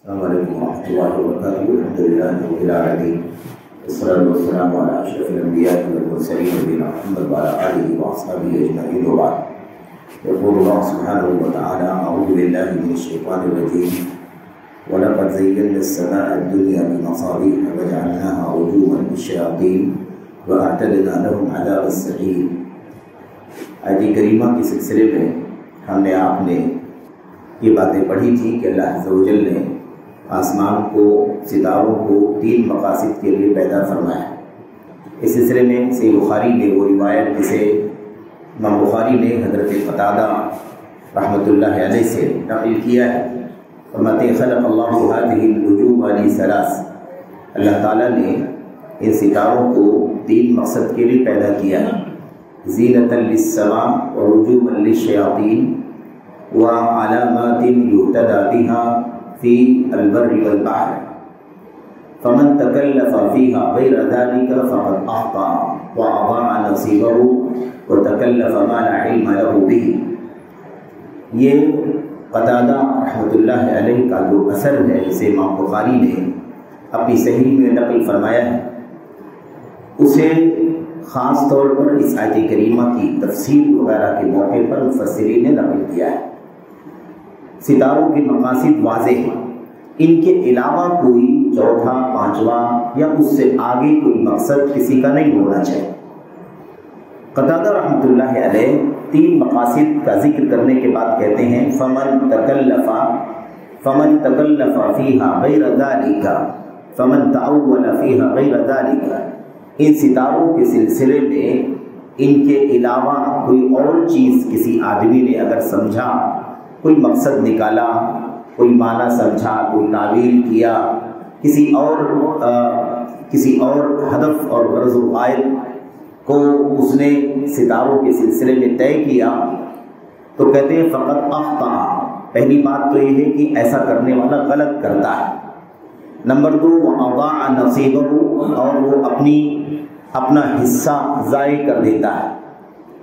السلام علیکم ورحمۃ اللہ وبرکاتہ۔ الحمد للہ رب العالمین، والصلاۃ والسلام علی اشرف الانبیاء والمرسلین نبینا محمد وعلی آلہ واصحابہ اجمعین وبعد۔ یقول اللہ سبحانہ وتعالی اعوذ باللہ من الشیطان الرجیم ولقد زینا السماء الدنیا بمصابیح وجعلناها رجوما للشیاطین واعتدنا لهم عذاب السعیر۔ آیت کریمہ کے سلسلے میں ہم نے آپ نے یہ باتیں پڑھی تھی کہ اللہ عز و جل نے آسمان کو، ستاروں کو 3 مقاصد کے لیے پیدا فرمایا۔ اس سلسلے میں صحیح بخاری نے وہ روایت جسے امام بخاری نے حضرت قتادہ رحمۃ اللہ علیہ سے نقل کیا ہے، فرماتے ہیں خلق اللہ هذه النجوم لثلاث، اللہ تعالیٰ نے ان ستاروں کو 3 مقصد کے لیے پیدا کیا ہے، زینۃ للسماء ورجوما للشیاطین وعلامات یہتدی بها في البر والبحر فمن تكلف فيها غير ذلك فقد أخطأ وأضاع نصيبه وتكلف ما لا علم له به۔ یہ قتادہ رحمۃ اللہ علیہ کا جو اثر ہے جسے امام بخاری نے اپنی صحیح میں نقل فرمایا ہے، اسے خاص طور پر اس آیت کریمہ کی تفسیر وغیرہ کے موقع پر مفسرین نے نقل کیا ہے۔ ستاروں کے مقاصد واضح ہیں، ان کے علاوہ کوئی چوتھا، پانچواں یا اس سے آگے کوئی مقصد کسی کا نہیں ہونا چاہیے۔ قتادہ رحمۃ اللہ علیہ 3 مقاصد کا ذکر کرنے کے بعد کہتے ہیں فمن تکلف فیہا غیر ذالک فمن تعول فیہا غیر ذالک، ان ستاروں کے سلسلے میں ان کے علاوہ کوئی اور چیز کسی آدمی نے اگر سمجھا، کوئی مقصد نکالا، کوئی معنی سمجھا، کوئی تعبیر کیا، کسی اور ہدف اور غرض و غائب کو اس نے ستاروں کے سلسلے میں طے کیا تو کہتے ہیں فقط اخطا۔ پہلی بات تو یہ ہے کہ ایسا کرنے والا غلط کرتا ہے۔ نمبر 2 واضاع نصیبہ، اور وہ اپنا حصہ ضائع کر دیتا ہے،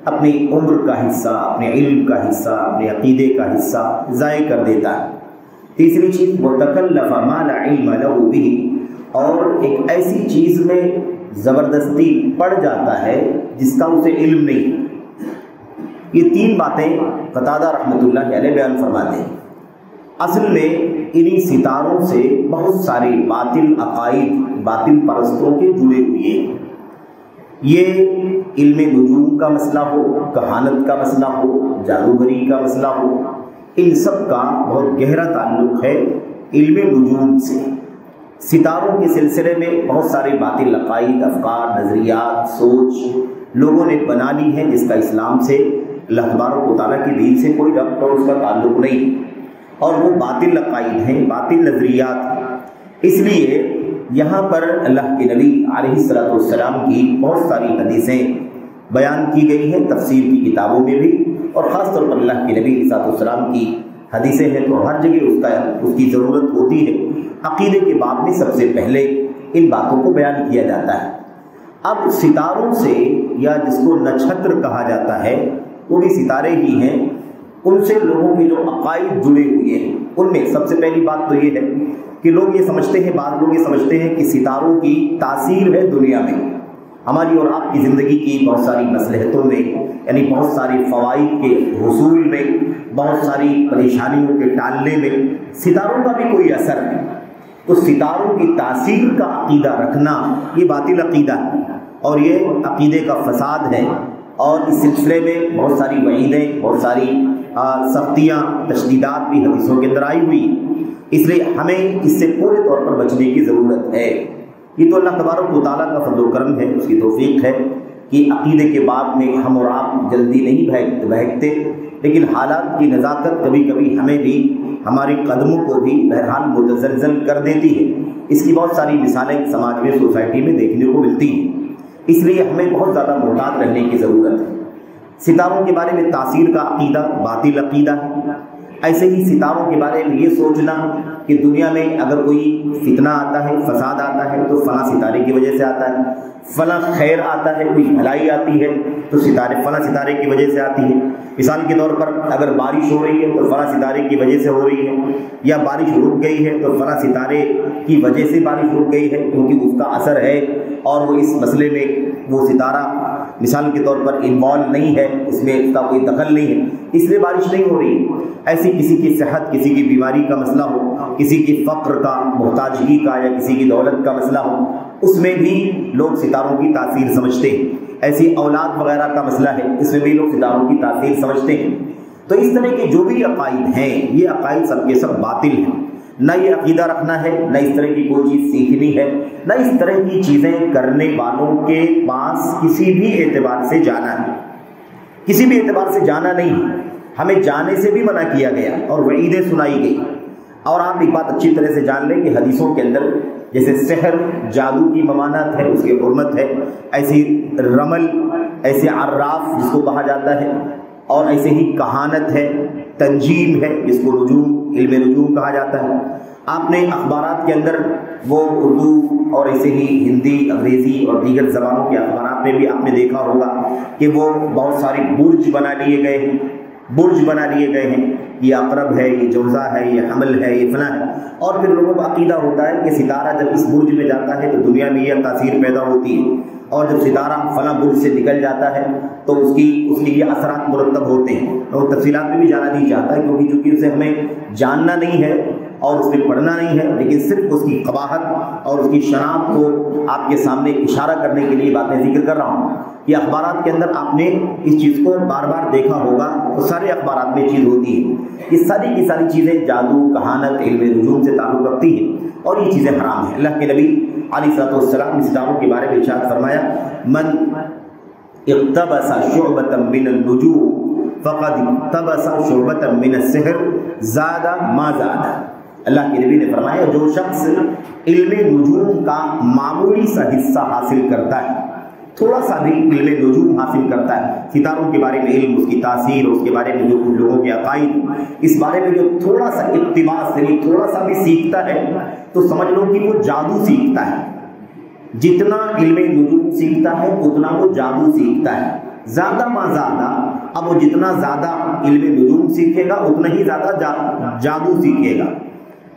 اپنی عمر کا حصہ، اپنے علم کا حصہ، اپنے عقیدے کا حصہ ضائع کر دیتا ہے۔ تیسری چیز وتکلف ما لا علم له به، اور ایک ایسی چیز میں زبردستی پڑ جاتا ہے جس کا اسے علم نہیں۔ یہ 3 باتیں قتادہ رحمۃ اللہ علیہ بیان فرماتے ہیں۔ اصل میں انہی ستاروں سے بہت سارے باطل عقائد، باطل پرستوں کے جڑے ہوئے ہیں۔ یہ علم نجوم کا مسئلہ ہو، کہانت کا مسئلہ ہو، جادوگری کا مسئلہ ہو، ان سب کا بہت گہرا تعلق ہے علم نجوم سے۔ ستاروں کے سلسلے میں بہت سارے باطل عقائد، افکار، نظریات، سوچ لوگوں نے بنا لی ہے جس کا اسلام سے، اللہ تبارک و تعالیٰ کے دین سے کوئی ربط اور اس کا تعلق نہیں، اور وہ باطل عقائد ہیں، باطل نظریات ہیں۔ اس لیے یہاں پر اللہ کے نبی علیہ الصلوۃ والسلام کی بہت ساری حدیثیں بیان کی گئی ہیں تفسیر کی کتابوں میں بھی، اور خاص طور پر اللہ کے نبی علیہ الصلوۃ والسلام کی حدیثیں ہیں تو ہر جگہ اس کی ضرورت ہوتی ہے۔ عقیدے کے باب میں سب سے پہلے ان باتوں کو بیان کیا جاتا ہے۔ اب ستاروں سے، یا جس کو نچھتر کہا جاتا ہے، وہ بھی ستارے ہی ہیں، ان سے لوگوں کے جو عقائد جڑے ہوئے ہیں، ان میں سب سے پہلی بات تو یہ ہے کہ لوگ یہ سمجھتے ہیں، بعض لوگ یہ سمجھتے ہیں کہ ستاروں کی تاثیر ہے دنیا میں، ہماری اور آپ کی زندگی کی بہت ساری مصلحتوں میں، یعنی بہت ساری فوائد کے حصول میں، بہت ساری پریشانیوں کے ٹالنے میں ستاروں کا بھی کوئی اثر ہے۔ تو ستاروں کی تاثیر کا عقیدہ رکھنا یہ باطل عقیدہ ہے، اور یہ عقیدے کا فساد ہے، اور اس سلسلے میں بہت ساری وعیدیں، بہت ساری سختیاں، تشدیدات بھی حدیثوں کے اندر آئی ہوئی، اس لیے ہمیں اس سے پورے طور پر بچنے کی ضرورت ہے۔ یہ تو اللہ تبارک و تعالیٰ کا فضل و کرم ہے، اس کی توفیق ہے کہ عقیدے کے باب میں ہم اور آپ جلدی نہیں بہکتے، لیکن حالات کی نزاکت کبھی کبھی ہمیں بھی، ہمارے قدموں کو بھی بہرحال متزلزل کر دیتی ہے۔ اس کی بہت ساری مثالیں سماج میں، سوسائٹی میں دیکھنے کو ملتی ہیں، اس لیے ہمیں بہت زیادہ محتاط رہنے کی ضرورت ہے۔ ستاروں کے بارے میں تاثیر کا عقیدہ باطل عقیدہ ہے۔ ایسے ہی ستاروں کے بارے میں یہ سوچنا کہ دنیا میں اگر کوئی فتنہ آتا ہے، فساد آتا ہے تو فلاں ستارے کی وجہ سے آتا ہے، فلاں خیر آتا ہے، کوئی بھلائی آتی ہے تو فلاں ستارے کی وجہ سے آتی ہے۔ مثال کے طور پر اگر بارش ہو رہی ہے تو فلاں ستارے کی وجہ سے ہو رہی ہے، یا بارش رک گئی ہے تو فلاں ستارے کی وجہ سے بارش رک گئی ہے، کیونکہ اس کا اثر ہے اور وہ اس مسئلے میں وہ ستارہ مثال کے طور پر انوالو نہیں ہے، اس میں اس کا کوئی دخل نہیں ہے، اس لیے بارش نہیں ہو رہی ہے۔ ایسی کسی کی صحت، کسی کی بیماری کا مسئلہ ہو، کسی کی فقر کا، محتاجگی کا، یا کسی کی دولت کا مسئلہ ہو، اس میں بھی لوگ ستاروں کی تاثیر سمجھتے ہیں۔ ایسی اولاد وغیرہ کا مسئلہ ہے، اس میں بھی لوگ ستاروں کی تاثیر سمجھتے ہیں۔ تو اس طرح کے جو بھی عقائد ہیں، یہ عقائد سب کے سب باطل ہیں۔ نہ یہ عقیدہ رکھنا ہے، نہ اس طرح کی کوئی چیز سیکھنی ہے، نہ اس طرح کی چیزیں کرنے والوں کے پاس کسی بھی اعتبار سے جانا ہے۔ کسی بھی اعتبار سے جانا نہیں، ہمیں جانے سے بھی منع کیا گیا اور وعیدیں سنائی گئی۔ اور آپ ایک بات اچھی طرح سے جان لیں کہ حدیثوں کے اندر جیسے سحر، جادو کی ممانعت ہے، اس کی حرمت ہے، ایسی رمل، ایسے عراف جس کو کہا جاتا ہے، اور ایسے ہی کہانت ہے، تنجیم ہے جس کو علم نجوم کہا جاتا ہے۔ آپ نے اخبارات کے اندر وہ اردو اور ایسے ہی ہندی، انگریزی اور دیگر زبانوں کے اخبارات میں بھی آپ نے دیکھا ہوگا کہ وہ بہت سارے برج بنا لیے گئے ہیں، یہ عقرب ہے، یہ جوزہ ہے، یہ حمل ہے، یہ فلاں ہے، اور پھر لوگوں کا عقیدہ ہوتا ہے کہ ستارہ جب اس برج میں جاتا ہے تو دنیا میں یہ تاثیر پیدا ہوتی ہے، اور جب ستارہ فلاں برج سے نکل جاتا ہے تو اس کی یہ اثرات مرتب ہوتے ہیں۔ اور تفصیلات میں بھی جانا نہیں چاہتا کیونکہ چونکہ اسے ہمیں جاننا نہیں ہے اور اس میں پڑھنا نہیں ہے، لیکن صرف اس کی قباحت اور اس کی شناخت کو آپ کے سامنے اشارہ کرنے کے لیے باتیں ذکر کر رہا ہوں۔ یہ اخبارات کے اندر آپ نے اس چیز کو بار بار دیکھا ہوگا، تو سارے اخبارات میں چیز ہوتی ہے، یہ ساری کی ساری چیزیں جادو، کہانت، علم نجوم سے تعلق رکھتی ہیں اور یہ چیزیں حرام ہیں۔ اللہ کے نبی علیہ الصلوۃ والسلام نے ستاروں کے بارے میں ارشاد فرمایا، من اقتبس شعبۃ من النجوم فقد اقتبس شعبۃ من السحر زاد ما زاد۔ اللہ کے نبی نے فرمایا جو شخص علم نجوم کا معمولی سا حصہ حاصل کرتا ہے، تھوڑا سا بھی علم نجوم حاصل کرتا ہے، ستاروں کے بارے میں علم، اس کی تاثیر، اس کے بارے میں جو لوگوں کے عقائد، اس بارے میں جو تھوڑا سا اقتباس یعنی تھوڑا سا بھی سیکھتا ہے، تو سمجھ لو کہ وہ جادو سیکھتا ہے۔ جتنا علم نجوم سیکھتا ہے اتنا وہ جادو سیکھتا ہے، زیادہ ما زیادہ۔ اب وہ جتنا زیادہ علم نجوم سیکھے گا اتنا ہی زیادہ جادو سیکھے گا۔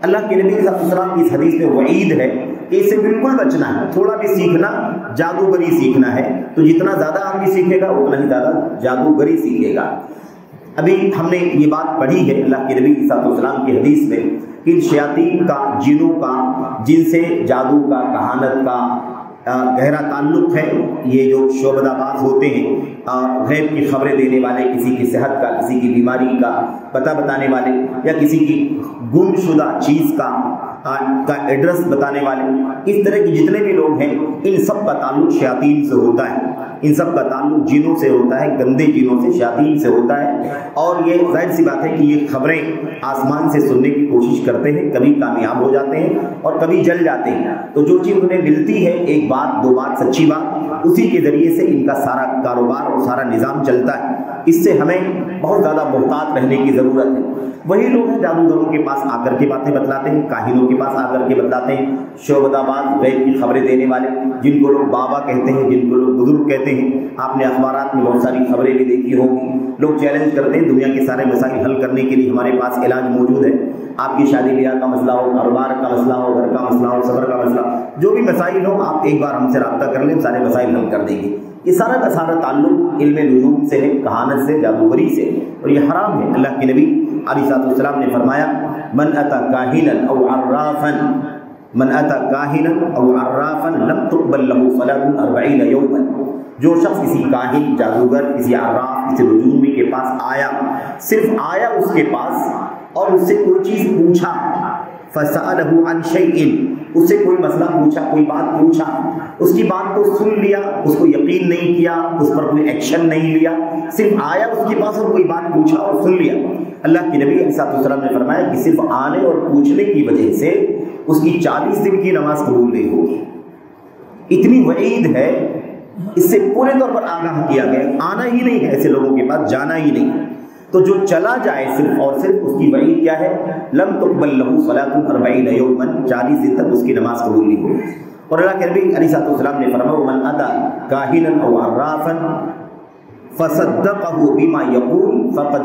اللہ کے نبی صلی اللہ علیہ وسلم کی اس حدیث میں وعید ہے کہ اس سے بالکل بچنا ہے، تھوڑا بھی سیکھنا جادوگری سیکھنا ہے، تو جتنا زیادہ آدمی سیکھے گا اتنا ہی زیادہ جادوگری سیکھے گا۔ ابھی ہم نے یہ بات پڑھی ہے اللہ کے نبی صلی اللہ علیہ وسلم کی حدیث میں کہ ان شیاطین کا، جنوں کا، جن سے جادو کا، کہانت کا گہرا تعلق ہے، یہ جو شعبدہ باز ہوتے ہیں، غیب کی خبریں دینے والے، کسی کی صحت کا، کسی کی بیماری کا پتہ بتانے والے، یا کسی کی گم شدہ چیز کا ایڈریس بتانے والے، اس طرح کے جتنے بھی لوگ ہیں ان سب کا تعلق شیاطین سے ہوتا ہے، ان سب کا تعلق جنوں سے ہوتا ہے، گندے جنوں سے، شیاطین سے ہوتا ہے۔ اور یہ ظاہر سی بات ہے کہ یہ خبریں آسمان سے سننے کی کوشش کرتے ہیں، کبھی کامیاب ہو جاتے ہیں اور کبھی جل جاتے ہیں، تو جو چیز انہیں ملتی ہے، ایک بات، دو بات، سچی بات، اسی کے ذریعے سے ان کا سارا کاروبار اور سارا نظام چلتا ہے۔ اس سے ہمیں بہت زیادہ محتاط رہنے کی ضرورت ہے۔ وہی لوگ ہیں جادوگروں کے پاس آ کر کے باتیں بتلاتے ہیں، کاہنوں کے پاس آ کر کے بتلاتے ہیں، شعبدہ باز، غیب کی خبریں دینے والے، جن کو لوگ بابا کہتے ہیں، جن کو لوگ بزرگ کہتے ہیں۔ آپ نے اخبارات میں بہت ساری خبریں بھی دیکھی ہوگی، لوگ چیلنج کرتے ہیں دنیا کے سارے مسائل حل کرنے کے لیے ہمارے پاس علاج موجود ہے۔ آپ کی شادی بیاہ کا مسئلہ ہو، کاروبار کا مسئلہ ہو، گھر کا مسئلہ ہو، سفر کا مسئلہ، جو بھی مسائل ہو، آپ ایک بار ہم سے رابطہ کر لیں، سارے مسائل حل کر دیں گے۔ یہ سارا کا سارا تعلق علم نجوم سے ہے، کہانت سے، جادوگری سے، اور یہ حرام ہے۔ اللہ کے نبی علیہ الصلوۃ والسلام نے فرمایا، من اتی کاہنا او عرافا، من اتی کاہنا او عرافا لم تقبل له صلاۃ 40 یوما۔ جو شخص کسی کاہن، جادوگر، کسی عراف، کسی نجومی کے پاس آیا، صرف آیا اس کے پاس اور اس سے کوئی چیز پوچھا، فسألہ عن شیء، اس سے کوئی مسئلہ پوچھا، کوئی بات پوچھا، اس کی بات کو سن لیا، اس کو یقین نہیں کیا، اس پر کوئی ایکشن نہیں لیا، صرف آیا اس کے پاس اور کوئی بات پوچھا اور سن لیا، اللہ کے نبی علیہ الصلوۃ والسلام نے فرمایا کہ صرف آنے اور پوچھنے کی وجہ سے اس کی 40 دن کی نماز قبول نہیں ہوگی۔ اتنی وعید ہے، اس سے پورے طور پر آگاہ کیا گیا، آنا ہی نہیں ہے ایسے لوگوں کے پاس، جانا ہی نہیں۔ تو جو چلا جائے صرف اور صرف اس کی وعید کیا ہے؟ لم تقبل له صلاۃ 40 یوما، 40 دن تک اس کی نماز قبول نہیں ہوگی۔ اور اللہ کے نبی علیہ الصلوۃ والسلام نے فرمایا من اتی کاہنا او عرافا فصدقه بما يقول فقد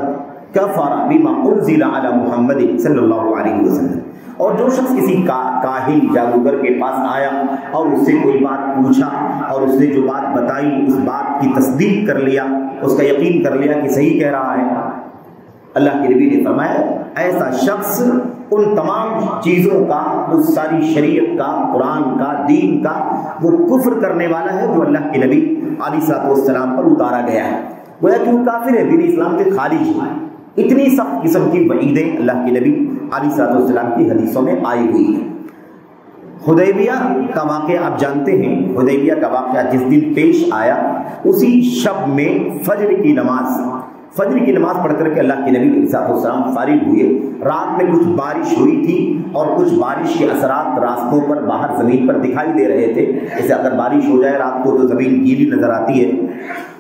كفر بما انزل على محمد صلی اللہ علیہ وسلم۔ اور جو شخص کسی کاہن جادوگر کے پاس آیا اور اس سے کوئی بات پوچھا اور اس نے جو بات بتائی اس بات کی تصدیق کر لیا، اس کا یقین کر لیا کہ صحیح کہہ رہا ہے، اللہ کے نبی نے فرمایا ایسا شخص ان تمام چیزوں کا، اس ساری شریعت کا، قرآن کا، دین کا وہ کفر کرنے والا ہے جو اللہ کے نبی علیہ الصلوۃ والسلام پر اتارا گیا ہے، گویا کہ وہ کافر ہے، دین اسلام کے خارج ہے۔ اتنی سخت قسم کی وعیدیں اللہ کے نبی علیہ الصلوۃ والسلام کی حدیثوں میں آئی ہوئی ہیں۔ حدیبیہ کا واقعہ آپ جانتے ہیں، حدیبیہ کا واقعہ جس دن پیش آیا اسی شب میں فجر کی نماز پڑھ کر کے اللہ کے نبی علیہ الصلوۃ والسلام فارغ ہوئے۔ رات میں کچھ بارش ہوئی تھی اور کچھ بارش کے اثرات راستوں پر باہر زمین پر دکھائی دے رہے تھے، جیسے اگر بارش ہو جائے رات کو تو زمین گیلی نظر آتی ہے،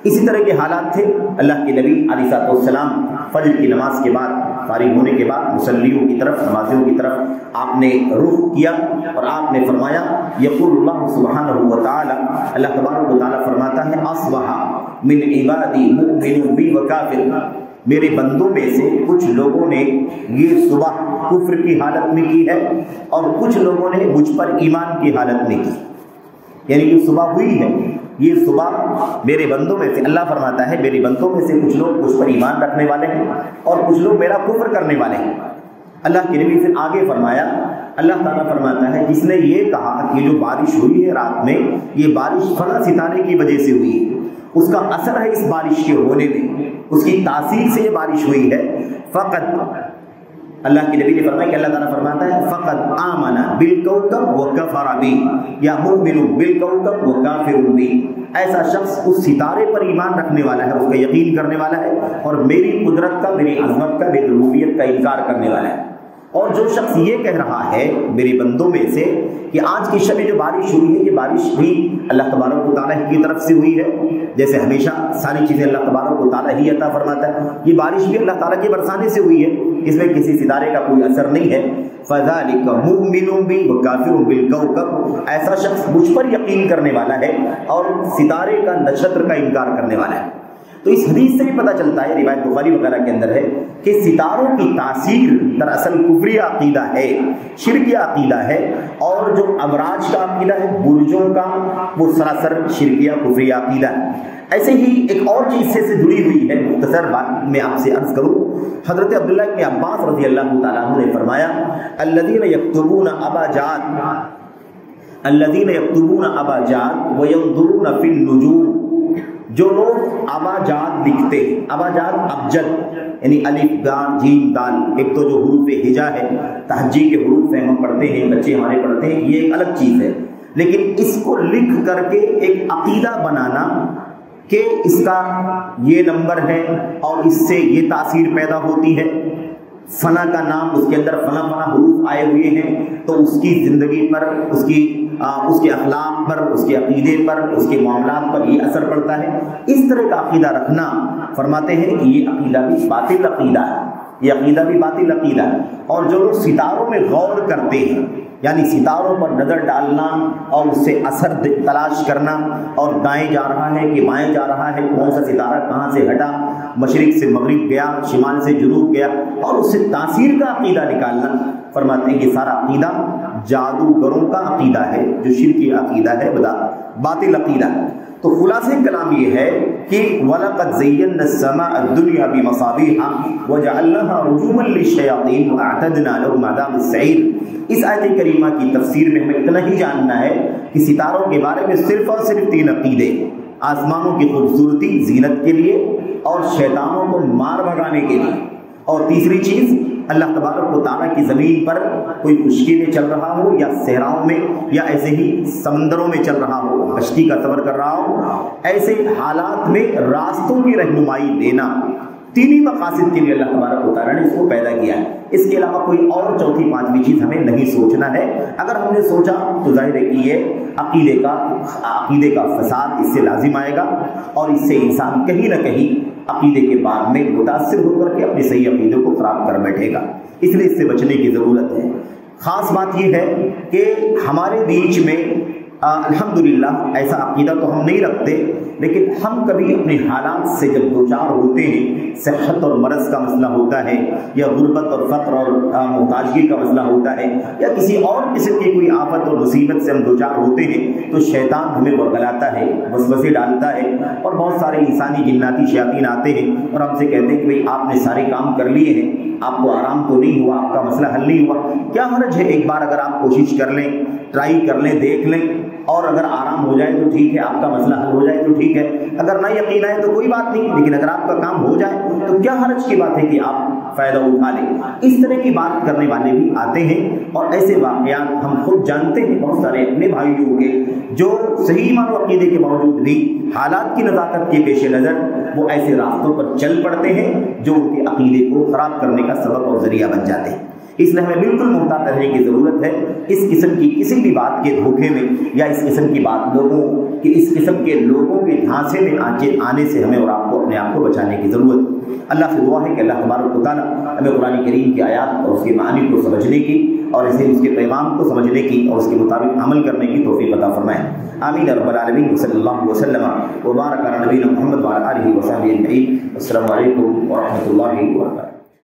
اسی طرح کے حالات تھے۔ اللہ کے نبی علیہ الصلوۃ والسلام فجر کی نماز کے بعد فارغ ہونے کے بعد مصلیوں کی طرف، نمازیوں کی طرف آپ نے رخ کیا اور آپ نے فرمایا یقول اللہ سبحانہ و تعالی، اللہ تبارک و تعالی فرماتا ہے اصبح من عبادی مؤمن بی و کافر، میرے بندوں میں سے کچھ لوگوں نے یہ صبح کفر کی حالت میں کی ہے اور کچھ لوگوں نے مجھ پر ایمان کی حالت میں کی، یعنی یہ صبح ہوئی ہے، یہ صبح میرے بندوں میں سے، اللہ فرماتا ہے میرے بندوں میں سے کچھ لوگ مجھ پر ایمان رکھنے والے ہیں اور کچھ لوگ میرا کفر کرنے والے ہیں۔ اللہ کے نبی پھر آگے فرمایا، اللہ تعالیٰ فرماتا ہے جس نے یہ کہا کہ جو بارش ہوئی ہے رات میں یہ بارش فلاں ستارے کی وجہ سے ہوئی ہے، اس کا اثر ہے اس بارش کے ہونے میں، اس کی تاثیر سے یہ بارش ہوئی ہے، فقط اللہ کے نبی نے فرمایا کہ اللہ تعالیٰ فرماتا ہے فقط آمن بالکوكب وکفر بی یا مؤمن بالکوكب وکافر بی، ایسا شخص اس ستارے پر ایمان رکھنے والا ہے، اس کا یقین کرنے والا ہے اور میری قدرت کا، میری عظمت کا، میری ربوبیت کا انکار کرنے والا ہے۔ اور جو شخص یہ کہہ رہا ہے میرے بندوں میں سے کہ آج کی شب جو بارش ہوئی ہے یہ بارش بھی اللہ تبارک و تعالیٰ کی طرف سے ہوئی ہے، جیسے ہمیشہ ساری چیزیں اللہ تبارک و تعالیٰ ہی عطا فرماتا ہے، یہ بارش بھی اللہ تعالیٰ کے برسانے سے ہوئی ہے، اس میں کسی ستارے کا کوئی اثر نہیں ہے۔ فذلک مؤمن بی وکافر بالکوكب، ایسا شخص مجھ پر یقین کرنے والا ہے اور ستارے کا، نچھتر کا انکار کرنے والا ہے۔ تو اس حدیث سے بھی پتہ چلتا ہے، روایت بخاری وغیرہ کے اندر ہے کہ ستاروں کی تاثیر دراصل کفری عقیدہ ہے، شرکی عقیدہ ہے، اور جو ابراج کا عقیدہ ہے، برجوں کا، وہ سراسر شرکیہ کفری عقیدہ ہے۔ ایسے ہی ایک اور چیز سے جڑی ہوئی ہے، مختصر بات میں آپ سے عرض کروں، حضرت عبداللہ بن عباس رضی اللہ تعالیٰ عنہ نے فرمایا الذین یکتبون اباجاد وینظرون فی النجوم، جو لوگ اباجاد لکھتے ہیں، اباجاد ابجد یعنی الف دال جیم دال، ایک تو جو حروف ہجا ہے، تہجی کے حروف ہیں، ہم پڑھتے ہیں، بچے ہمارے پڑھتے ہیں، یہ ایک الگ چیز ہے، لیکن اس کو لکھ کر کے ایک عقیدہ بنانا کہ اس کا یہ نمبر ہے اور اس سے یہ تاثیر پیدا ہوتی ہے، فنا کا نام اس کے اندر فنا حروف آئے ہوئے ہیں تو اس کی زندگی پر، اس کے اخلاق پر، اس کے عقیدے پر، اس کے معاملات پر یہ اثر پڑتا ہے، اس طرح کا عقیدہ رکھنا فرماتے ہیں کہ یہ عقیدہ بھی باطل عقیدہ ہے، یہ عقیدہ بھی باطل عقیدہ ہے۔ اور جو لوگ ستاروں میں غور کرتے ہیں، یعنی ستاروں پر نظر ڈالنا اور اس سے اثر تلاش کرنا، اور دائیں جا رہا ہے کہ بائیں جا رہا ہے، کون سا ستارہ کہاں سے ہٹا، مشرق سے مغرب گیا، شمال سے جنوب گیا، اور اس سے تاثیر کا عقیدہ نکالنا، فرماتے ہیں کہ سارا عقیدہ جادوگروں کا عقیدہ ہے، جو شرکی عقیدہ ہے، باطل عقیدہ ہے۔ تو خلاصہ کلام یہ ہے کہ وَلَقَدْ زَيَّنَّا السَّمَاءَ الدُّنْيَا بِمَصَابِيحَ وَجَعَلْنَاهَا رُجُومًا لِلشَّيَاطِينِ وَأَعْتَدْنَا لَهُمْ عَذَابَ السَّعِيرِ۔ اس آیت کریمہ کی تفسیر میں ہمیں اتنا ہی جاننا ہے کہ ستاروں کے بارے میں صرف اور صرف 3 عقیدے، آسمانوں کی خوبصورتی، زینت کے لیے، اور شیطانوں کو مار بھگانے کے لیے، اور تیسری چیز اللہ تبارک و تعالیٰ کی زمین پر کوئی خشکی میں چل رہا ہو یا صحراؤں میں یا ایسے ہی سمندروں میں چل رہا ہو، کشتی کا سفر کر رہا ہو، ایسے حالات میں راستوں کی رہنمائی دینا، 3 ہی مقاصد کے لیے اللہ تبارک و تعالیٰ نے اس کو پیدا کیا ہے۔ اس کے علاوہ کوئی اور چوتھی پانچویں چیز ہمیں نہیں سوچنا ہے، اگر ہم نے سوچا تو ظاہر ہے کہ یہ عقیدے کا فساد اس سے لازم آئے گا، اور اس سے انسان کہیں نہ کہیں عقیدے کے باب میں متاثر ہو کر کے اپنے صحیح عقیدے کو خراب کر بیٹھے گا، اس لیے اس سے بچنے کی ضرورت ہے۔ خاص بات یہ ہے کہ ہمارے بیچ میں الحمدللہ ایسا عقیدہ تو ہم نہیں رکھتے، لیکن ہم کبھی اپنے حالات سے جب دوچار ہوتے ہیں، صحت اور مرض کا مسئلہ ہوتا ہے، یا غربت اور فقر اور محتاجگی کا مسئلہ ہوتا ہے، یا کسی اور قسم کی کوئی آفت اور مصیبت سے ہم دوچار ہوتے ہیں، تو شیطان ہمیں ورگلاتا ہے، وسوسے ڈالتا ہے، اور بہت سارے انسانی جناتی شیاطین آتے ہیں اور ہم سے کہتے ہیں کہ بھئی آپ نے سارے کام کر لیے ہیں، آپ کو آرام تو نہیں ہوا، آپ کا مسئلہ حل نہیں ہوا، کیا حرج ہے ایک بار اگر آپ کوشش کر لیں، ٹرائی کر لیں، دیکھ لیں، اور اگر آرام ہو جائے تو ٹھیک ہے، آپ کا مسئلہ حل ہو جائے تو ٹھیک ہے، اگر نہ یقین آئے تو کوئی بات نہیں، لیکن اگر آپ کا کام ہو جائے تو کیا حرج کی بات ہے کہ آپ فائدہ اٹھا لیں۔ اس طرح کی بات کرنے والے بھی آتے ہیں، اور ایسے واقعات ہم خود جانتے ہیں بہت سارے اپنے بھائیوں کے، جو صحیح ایمان و عقیدے کے باوجود بھی حالات کی نزاکت کے پیش نظر وہ ایسے راستوں پر چل پڑتے ہیں جو ان کے عقیدے کو خراب کرنے کا سبب اور ذریعہ بن جاتے ہیں۔ اس لیے ہمیں بالکل محتاط رہنے کی ضرورت ہے، اس قسم کی کسی بھی بات کے دھوکے میں یا اس قسم کی بات اس قسم کے لوگوں کے دھانسے میں آنے سے ہمیں اور آپ کو اپنے آپ کو بچانے کی ضرورت ہے۔ اللہ سے دعا ہے کہ اللہ تبارک و تعالیٰ ہمیں قرآن کریم کی آیات اور اس کے معانی کو سمجھنے کی، اور اس کے پیغام کو سمجھنے کی اور اس کے مطابق عمل کرنے کی توفیق عطا فرمائے۔ آمین رب العالمین، صلی اللہ وسلم وبارک علی نبینا محمد وعلی آلہ وصحبہ اجمعین۔ السلام علیکم ورحمۃ اللہ وبرکاتہ۔